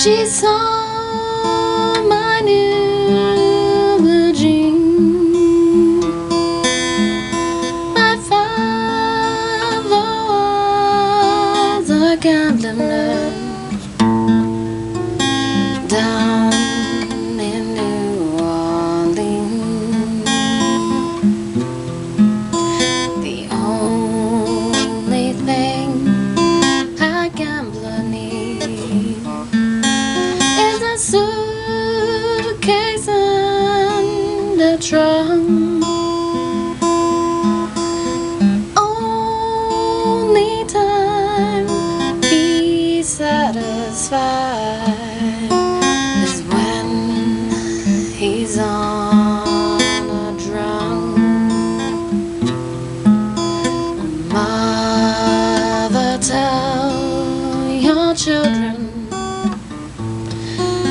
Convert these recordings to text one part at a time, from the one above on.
She saw my new blue jeans. My father was a gambler down in New Orleans. The only thing a gambler needs is a suitcase and a trunk. Only time he's satisfied is when he's on a drunk. Mother, tell your children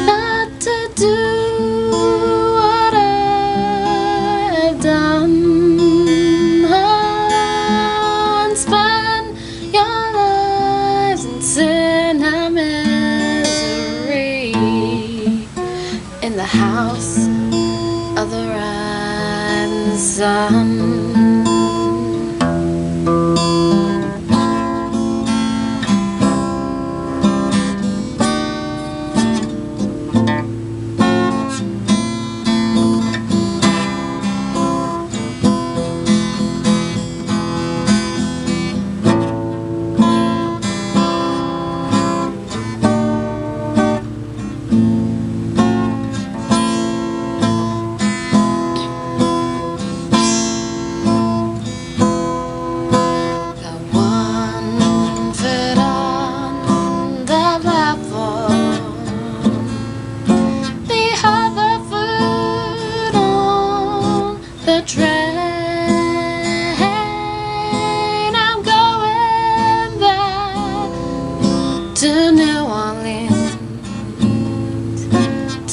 not to do what I've done. And spend your lives in sin and misery in the house of the rising sun. I'm going back to New Orleans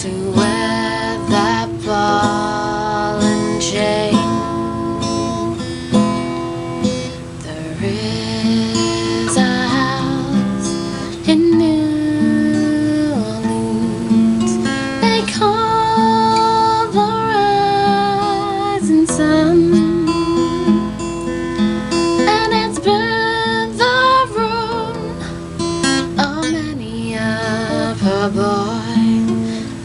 to wear that ball and chain. There is a house in New Orleans they call the rising sun. A boy,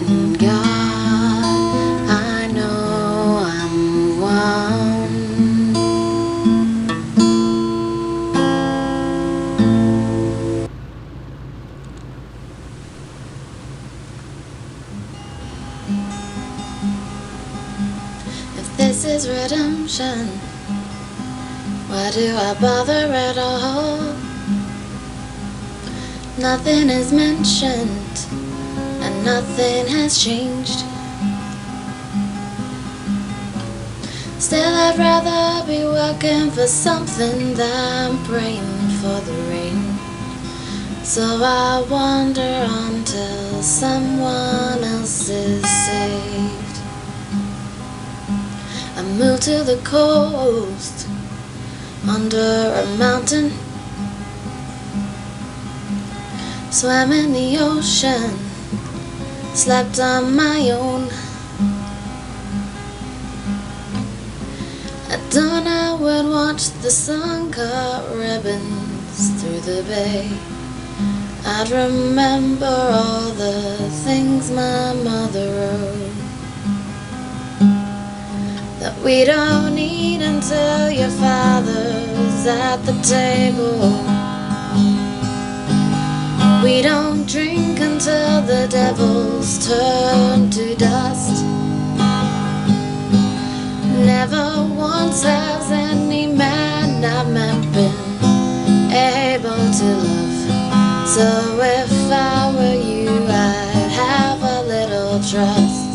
and God, I know I'm one. If this is redemption, why do I bother at all? Nothing is mentioned, and nothing has changed. Still, I'd rather be working for something than praying for the rain. So I wander until someone else is saved. I move to the coast, under a mountain, swam in the ocean, slept on my own. At dawn I would watch the sun cut ribbons through the bay. I'd remember all the things my mother wrote, that we don't eat until your father's at the table. We don't drink until the devils turn to dust. Never once has any man I've met been able to love. So if I were you, I'd have a little trust.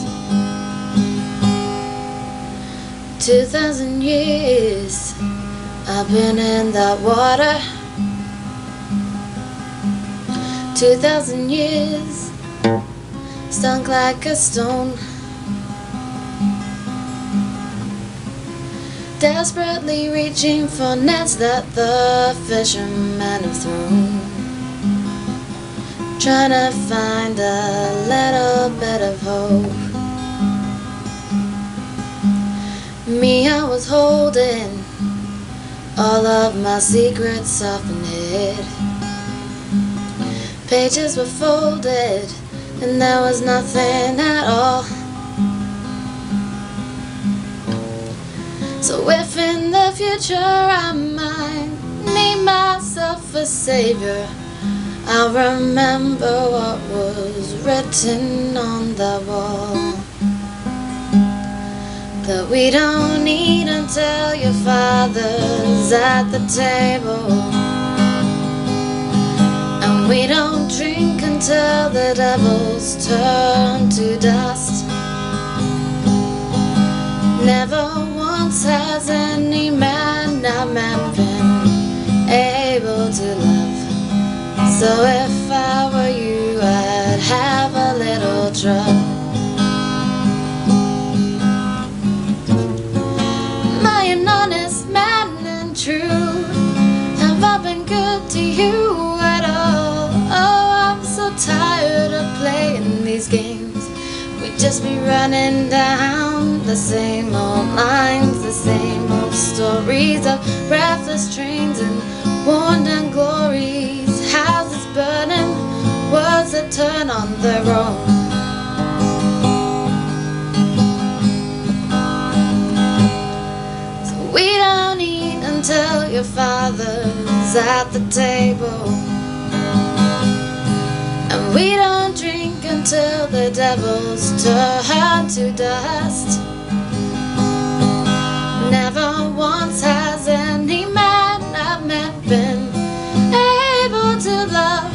2,000 years I've been in that water. 2,000 years stunk like a stone. Desperately reaching for nets that the fishermen have thrown. trying to find a little bit of hope. Me, I was holding all of my secrets soft and hid. Pages were folded and there was nothing at all. So if in the future I might need myself a savior, I'll remember what was written on the wall. That we don't eat until your father's at the table, and we don't drink until the devil's turned to dust. Never once has any man been able to love. So if I were you, I'd have a little trust. Am I an honest man and true? Have I been good to you at all? Oh, I'm so tired of playing these games. We'd just be running down the same old lines, the same old stories of breathless trains and worn down glories, houses burning, words that turn on their own. So we don't eat until your father's at the table, and we don't drink until the devil's turned to dust. Never once has any man I've met been able to love.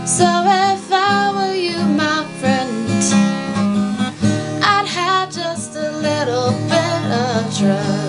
So if I were you, my friend, I'd have just a little bit of trust.